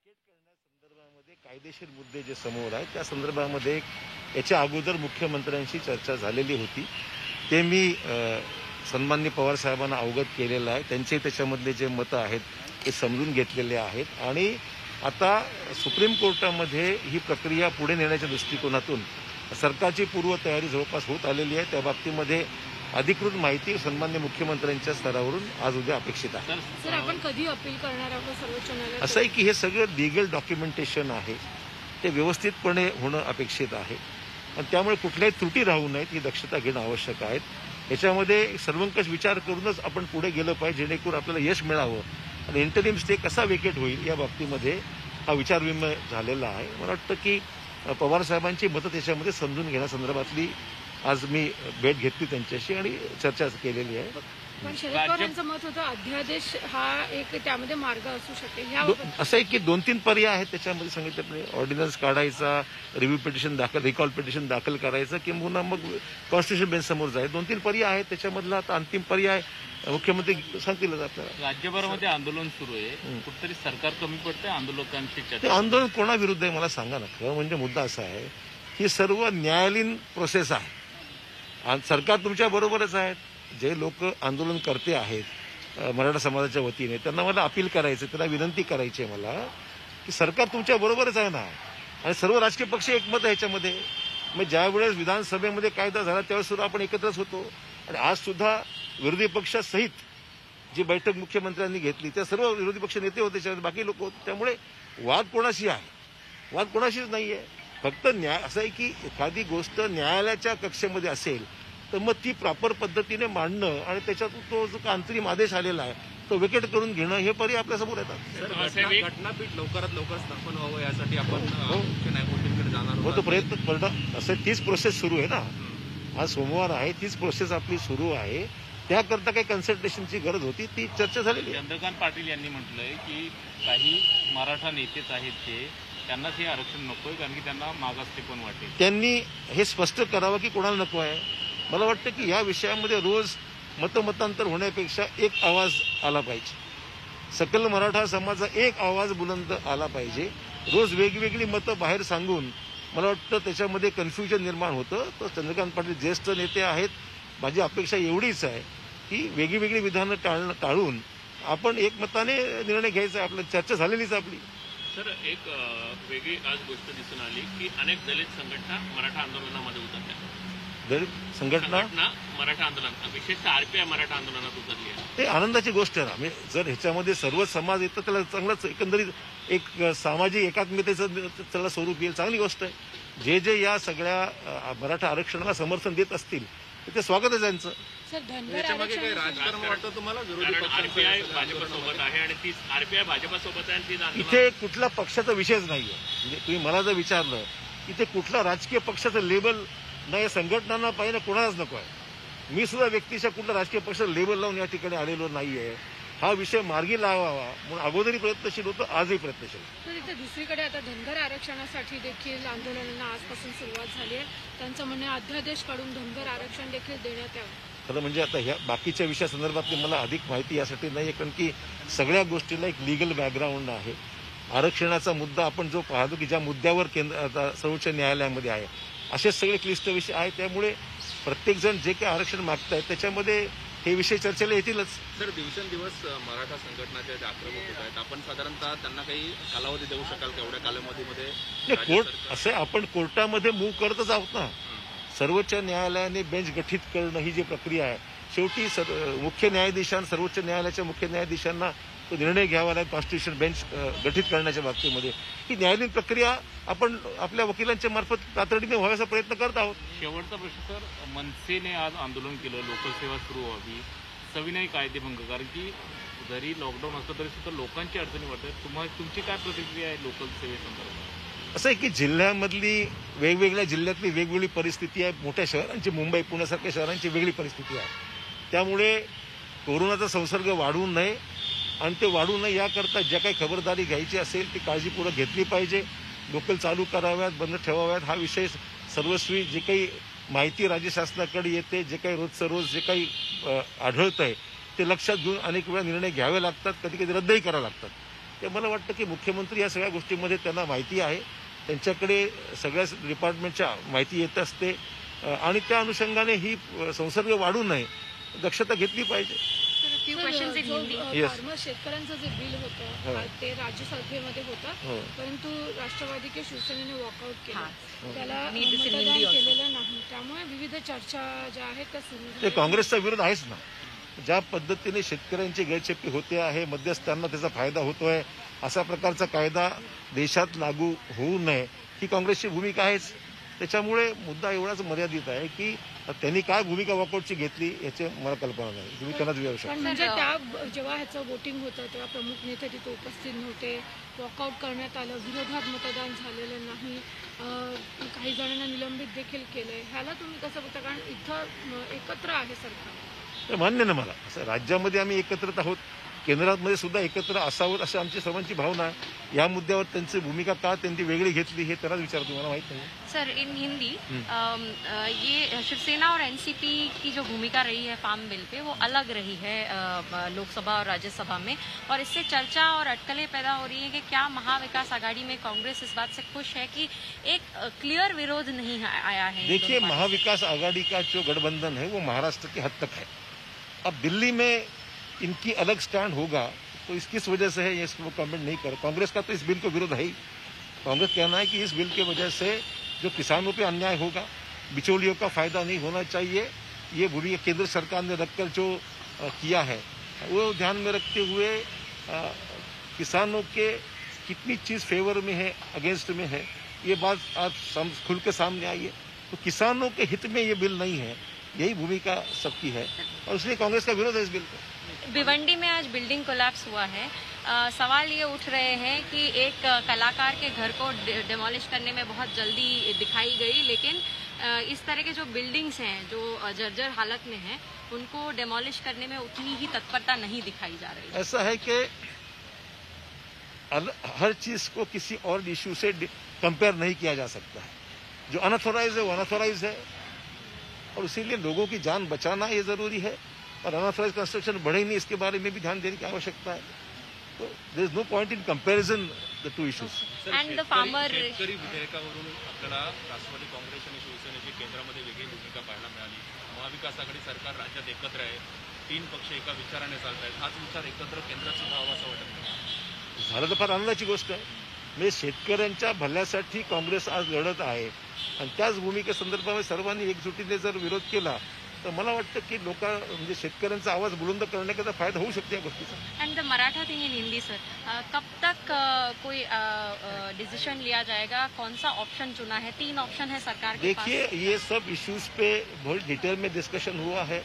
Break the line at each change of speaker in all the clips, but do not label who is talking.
व्हेकेट करण्यासंदर्भामध्ये कायदेशीर मुद्दे जे समोर आहेत त्या संदर्भामध्ये याच्या अगोदर मुख्यमंत्र्यांशी चर्चा झालेली होती. ते मी सन्माननीय पवार साहेबांना अवगत केलेलं आहे. त्यांचे त्याच्यामधले जे मतं आहेत ते समजून घेतलेले आहेत आणि आता सुप्रीम कोर्टामध्ये ही प्रक्रिया पुढे नेण्याच्या दृष्टिकोनातून सरकारची पूर्वतयारी जवळपास होत आलेली आहे. त्या बाबतीमध्ये अधिकृत माहिती सन्माननीय मुख्यमंत्र्यांच्या स्तरावरून आज उद्या अपेक्षित आहे.
सर, आपण कधी अपील करणार आहोत सर्वोच्च न्यायालयात?
असं आहे की हे सगळं लिगल डॉक्युमेंटेशन आहे, ते व्यवस्थितपणे होणं अपेक्षित आहे आणि त्यामुळे कुठल्याही त्रुटी राहू नयेत ही दक्षता घेणं आवश्यक आहे. याच्यामध्ये सर्वंकष विचार करूनच आपण पुढे गेलं पाहिजे, जेणेकरून आपल्याला यश मिळावं आणि इंटरिम स्टे कसा व्हेकेट होईल या बाबतीमध्ये हा विचारविनिमय झालेला आहे. मला वाटतं की पवार साहेबांची मतं त्याच्यामध्ये समजून घेण्यासंदर्भातली आज मी भेट घेतली त्यांच्याशी आणि चर्चा केलेली आहे.
पण शरद पवार यांचं मत होतं अध्यादेश हा एक त्यामध्ये मार्ग असू शकेल.
असं आहे की 2-3 पर्याय आहेत त्याच्यामध्ये सांगितल्याप्रमाणे. ऑर्डिनन्स काढायचा, रिव्ह्यू पिटिशन दाखल, रिकॉल पिटिशन दाखल करायचं किंवा मग कॉन्स्टिट्यूशन बेंच समोर जाईल. 2-3 पर्याय आहेत. त्याच्यामधला आता अंतिम पर्याय मुख्यमंत्री सांगतीलच आपल्याला.
राज्यभरामध्ये आंदोलन सुरू आहे, कुठेतरी सरकार कमी पडतंय आंदोलकांची
ते
चर्चा.
आंदोलन कोणाविरुद्ध आहे मला सांगा ना. खरं म्हणजे मुद्दा असा आहे ही सर्व न्यायालयीन प्रोसेस आहे आणि सरकार तुमच्या बरोबरच आहेत. जे लोक आंदोलन करते आहेत मराठा समाजाच्या वतीने त्यांना मला अपील करायचं, त्यांना विनंती करायची आहे मला की सरकार तुमच्या बरोबरच आहे ना आणि सर्व राजकीय पक्ष एकमत आहे ह्याच्यामध्ये. मग ज्यावेळेस विधानसभेमध्ये कायदा झाला त्यावेळेस सुद्धा आपण एकत्रच होतो आणि आज सुद्धा विरोधी पक्षासहित जी बैठक मुख्यमंत्र्यांनी घेतली त्या सर्व विरोधी पक्ष नेते होते, त्याच्यात बाकी लोक होते. त्यामुळे वाद कोणाशी आहे? वाद कोणाशीच नाही आहे. फक्त न्याय असं आहे की एखादी गोष्ट न्यायालयाच्या कक्षेमध्ये असेल तर मग ती प्रॉपर पद्धतीने मांडणं आणि त्याच्यातून तो जो अंतरिम आदेश आलेला आहे तो व्हेकेट करून घेणं हे पर्याय आपल्यासमोर येतात.
घटनापीठ लवकरात लवकर स्थापन व्हावं यासाठी आपण मुख्य न्यायमूर्तींकडे जाणार
हो, तो प्रयत्न करणं असं तीच प्रोसेस सुरू आहे ना. आज सोमवार आहे, तीच प्रोसेस आपली सुरू आहे. त्याकरता काही कन्सल्टेशनची गरज होती, ती चर्चा झालेली.
चंद्रकांत पाटील यांनी म्हटलंय की काही मराठा नेतेच आहेत त्यांनाच हे आरक्षण नकोय कारण की त्यांना मागासले पण वाटेल.
त्यांनी हे स्पष्ट करावं की कोणाला नको आहे. मला वाटतं की या विषयामध्ये रोज मतमतांतर होण्यापेक्षा एक आवाज आला पाहिजे. सकल मराठा समाजाचा एक आवाज बुलंद आला पाहिजे. रोज वेगवेगळी मतं बाहेर सांगून मला वाटतं त्याच्यामध्ये कन्फ्युजन निर्माण होतं. तर चंद्रकांत पाटील ज्येष्ठ नेते आहेत. माझी अपेक्षा एवढीच आहे की वेगळी विधानं टाळून आपण एकमताने निर्णय घ्यायचा आहे. आपली चर्चा झालेलीच आपली.
सर, एक वेगळी आज गोष्ट दिसून आली की अनेक दलित संघटना मराठा आंदोलनामध्ये उतरल्या.
दलित संघटना
मराठा आंदोलन, विशेषतः आरपीआय मराठा आंदोलनात उतरली आहे.
ते आनंदाची गोष्ट आहे ना. जर ह्याच्यामध्ये सर्व समाज येतं त्याला चांगलंच एकंदरीत एक सामाजिक एकात्मतेचं त्याला स्वरूप येईल, चांगली गोष्ट आहे. जे या सगळ्या मराठा आरक्षणाला समर्थन देत असतील ते स्वागत आहे त्यांचं.
सर, धनगर
याच्यामागे काही राजकारण वाटतं तुम्हाला? विरोधी
आरपीआय भाजपसोबत आहे आणि तीच आरपीआय भाजपसोबत आहे आणि तीच आंदोलन.
इथे कुठला पक्षाचा विषयच नाहीये. म्हणजे तुम्ही मला जर विचारलं इथे कुठला राजकीय पक्षाचं लेबल नाही, संघटनांना पाहिजे कोणालाच नको आहे. मी सुद्धा व्यक्तीच्या कुठला राजकीय पक्षाचं लेबल लावून या ठिकाणी आलेलो नाहीये. हा विषय मार्गी लावावा म्हणून अगोदरही प्रयत्नशील होतो, आजही प्रयत्नशील.
तर इथे दुसरीकडे आता धनगर आरक्षणासाठी देखील आंदोलनांना आजपासून सुरुवात झाली आहे. त्यांचं म्हणणं अध्यादेश काढून धनगर आरक्षण देखील देण्यात यावं.
खरं म्हणजे आता ह्या बाकीच्या विषयासंदर्भातली मला अधिक माहिती यासाठी नाही, कारण की सगळ्या गोष्टीला एक लिगल बॅकग्राऊंड आहे. आरक्षणाचा मुद्दा आपण जो पाहतो की ज्या मुद्द्यावर आता सर्वोच्च न्यायालयामध्ये आहे असेच सगळे क्लिष्ट विषय आहेत. त्यामुळे प्रत्येकजण जे काही आरक्षण मागतायत त्याच्यामध्ये हे विषय चर्चेला येतीलच.
सर, दिवसेंदिवस मराठा संघटनाच्या ज्या आक्रमक होत आहेत, आपण साधारणतः त्यांना काही कालावधी देऊ शकाल का? एवढ्या कालावधीमध्ये
कोर्ट असे आपण कोर्टामध्ये मूव्ह करतच आहोत ना. सर्वोच्च न्यायालयाने बेंच गठीत करणं ही जी प्रक्रिया आहे शेवटी मुख्य न्यायाधीशांना, सर्वोच्च न्यायालयाच्या मुख्य न्यायाधीशांना तो निर्णय घ्यावा लागेल. कॉन्स्टिट्यूशन बेंच गठीत करण्याच्या बाबतीमध्ये ही न्यायालयीन प्रक्रिया आपण आपल्या वकिलांच्या मार्फत तातडीने व्हायचा प्रयत्न करत आहोत.
शेवटचा प्रश्न सर, मनसेने आज आंदोलन केलं लोकसेवा सुरू व्हावी, सविनय कायदेभंग, कारण की जरी लॉकडाऊन असलं तरी सुद्धा लोकांची अडचणी वाटतात. तुमची काय प्रतिक्रिया आहे लोकल सेवेसंदर्भात?
असं आहे की जिल्ह्यामधली वेगवेगळ्या जिल्ह्यातली वेगवेगळी परिस्थिती आहे. मोठ्या शहरांची, मुंबई पुण्यासारख्या शहरांची वेगळी परिस्थिती आहे. त्यामुळे कोरोनाचा संसर्ग वाढू नये आणि ते वाढू नये याकरता ज्या काही खबरदारी घ्यायची असेल ती काळजीपूर्वक घेतली पाहिजे. लोकल चालू कराव्यात, बंद ठेवाव्यात. हा विषय सर्वस्वी जे काही माहिती राज्य शासनाकडे येते, जे काही रोजचं रोज जे काही आढळतंय ते लक्षात घेऊन अनेक वेळा निर्णय घ्यावे लागतात, कधी कधी रद्दही करावे लागतात. ते मला वाटतं की मुख्यमंत्री या सगळ्या गोष्टींमध्ये त्यांना माहिती आहे, त्यांच्याकडे सगळ्याच डिपार्टमेंटच्या माहिती येत असते आणि त्या अनुषंगाने ही संसर्ग वाढू नये दक्षता घेतली पाहिजे. Yes.
फार्मर शेतकऱ्यांचं जे बिल होतं ते राज्यसभेमध्ये होतं, परंतु राष्ट्रवादी की शिवसेनेने वॉकआउट केलं, त्याला मतदान केलेलं नाही. त्यामुळे विविध चर्चा ज्या आहेत त्या सुरू
ते
झाल्या.
काँग्रेसचा विरोध आहेच ना. ज्या पद्धतीने शेतकऱ्यांची गैरछेपी होते आहे, मध्यस्थांना त्याचा फायदा होतोय, अशा प्रकारचा कायदा देशात लागू होऊ नये ही काँग्रेसची भूमिका आहेच. त्याच्यामुळे मुद्दा एवढाच मर्यादित आहे की त्यांनी काय भूमिका वॉकआउटची घेतली याची मला कल्पना नाही. तुम्ही त्यांनाच विचारू शकता.
पण म्हणजे त्या जेव्हा ह्याचं वोटिंग होतं तेव्हा प्रमुख नेते तिथे उपस्थित नव्हते, वॉकआउट करण्यात आलं, विरोधात मतदान झालेलं नाही, काही जणांना निलंबित देखील केलंय. ह्याला तुम्ही कसं बघता? कारण इथं एकत्र आहे सरकार.
ते मान्य ना मला. असं राज्यामध्ये आम्ही एकत्रित आहोत, केंद्रामध्ये सुद्धा एकत्र असावं अशी आमची सर्वांची भावना आहे. या मुद्द्यावर त्यांची भूमिका का त्यांनी वेगळी घेतली हे त्यांनाच विचारतो, मला माहित नाही.
सर, इन हिंदी ये शिवसेना और एनसीपी की जो भूमिका रही है फार्म बिल पे वो अलग रही है लोकसभा और राज्यसभा में, और इससे चर्चा और अटकलें पैदा हो रही है कि क्या महाविकास आघाड़ी में कांग्रेस इस बात से खुश है कि एक क्लियर विरोध नहीं आया है?
देखिए, महाविकास आघाड़ी का जो गठबंधन है वो महाराष्ट्र की हद तक है. अब दिल्ली में इनकी अलग स्टैंड होगा तो किस वजह से है ये इसको कमेंट नहीं कर. कांग्रेस का तो इस बिल को विरोध है ही. कांग्रेस कहना है कि इस बिल की वजह से जो किसानों पे अन्याय होगा, बिचौलियों का फायदा नहीं होना चाहिए. ये भूमिका केंद्र सरकार ने रखकर जो किया है वो ध्यान में रखते हुए किसानों के कितनी चीज फेवर में है, अगेंस्ट में है, ये बात आज खुल के सामने आई है. तो किसानों के हित में ये बिल नहीं है, यही भूमिका सबकी है और इसलिए कांग्रेस का विरोध है इस बिल को.
भिवंडी में आज बिल्डिंग कोलैप्स हुआ है. सवाल ये उठ रहे हैं कि एक कलाकार के घर को डिमोलिश करने में बहुत जल्दी दिखाई गई, लेकिन इस तरह के जो बिल्डिंग्स हैं जो जर्जर हालत में हैं उनको डिमोलिश करने में उतनी ही तत्परता नहीं दिखाई जा रही.
ऐसा है कि हर चीज को किसी और इश्यू से कंपेयर नहीं किया जा सकता है. जो अनऑथोराइज है वो अनऑथोराइज है और इसीलिए लोगों की जान बचाना ये जरूरी है और अनऑथोराइज कंस्ट्रक्शन बढ़े नहीं इसके बारे में भी ध्यान देने की आवश्यकता है. तो there is no point in comparison the two issues.
And the farmer-
शेतकरी विधेयकावरून आपल्याला राष्ट्रवादी काँग्रेस आणि शिवसेनेची केंद्रामध्ये वेगळी भूमिका पाहायला मिळाली. महाविकास आघाडी सरकार राज्यात एकत्र आहे, 3 पक्ष एका विचाराने चालत आहेत. हाच विचार एकत्र केंद्रात सुद्धा हवा असं वाटत नाही.
झालं तर फार आनंदाची गोष्ट आहे. म्हणजे शेतकऱ्यांच्या भल्यासाठी काँग्रेस आज लढत आहे आणि त्याच भूमिकेसंदर्भामध्ये सर्वांनी एकजुटीने जर विरोध केला तर मला वाटतं की म्हणजे शेतकऱ्यांचा आवाज बुलंद करण्याकरता फायदा होऊ शकते या गोष्टीचा.
End the Maratha thing in Hindi sir, कब तक कोई डिसीजन लिया जाएगा? कौन सा ऑप्शन चुना है? 3 ऑप्शन है सरकार के पास.
देखिए, ये सब इश्यूज पे बहुत डिटेल में डिस्कशन हुआ है.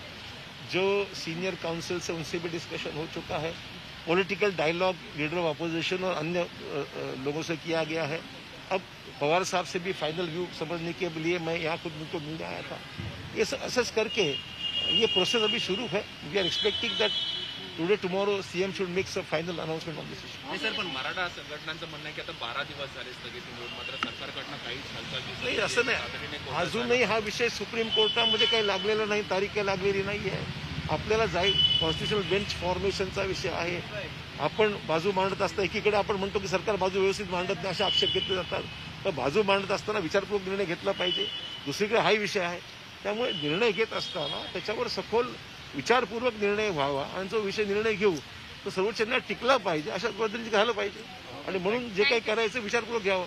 जो सीनियर काउंसिल से उनसे भी डिस्कशन हो चुका है. Political dialogue leader of opposition और अन्य लोगों से किया गया है. अब पवार साहब से भी फाइनल व्यू समझने के लिए मैं यहाँ खुद उनको मिलने आया था. ये असेस करके ये प्रोसेस अभी शुरू है. We are expecting that today tomorrow CM should make some final announcement on this issue.
नाही सर, पण मराठा संघटनांचं म्हणणं आहे की आता 12 दिवस झाले स्थगिती मिळून, मात्र सरकारकडनं काहीच हालचाल दिसत
नाही, असं
तातडीने
नाही.
कोर्टात
अजूनही हा विषय सुप्रीम कोर्टामध्ये काही लागलेला नाही, तारीख काही लागलेली नाही आहे. आपल्याला कॉन्स्टिट्युशनल बेंच फॉर्मेशनचा विषय आहे. आपण बाजू मांडत असता एकीकडे आपण म्हणतो की सरकार बाजू व्यवस्थित मांडत नाही असे आक्षेप घेतले जातात. तर बाजू मांडत असताना विचारपूर्वक निर्णय घेतला पाहिजे. दुसरीकडे हाही विषय आहे. त्यामुळे निर्णय घेत असताना त्याच्यावर सखोल विचारपूर्वक निर्णय व्हावा आणि जो विषय निर्णय घेऊ तो सर्वोच्च न्यायालयात टिकला पाहिजे, अशा पद्धतीने झालं पाहिजे आणि म्हणून जे काही करायचं विचारपूर्वक घ्यावं.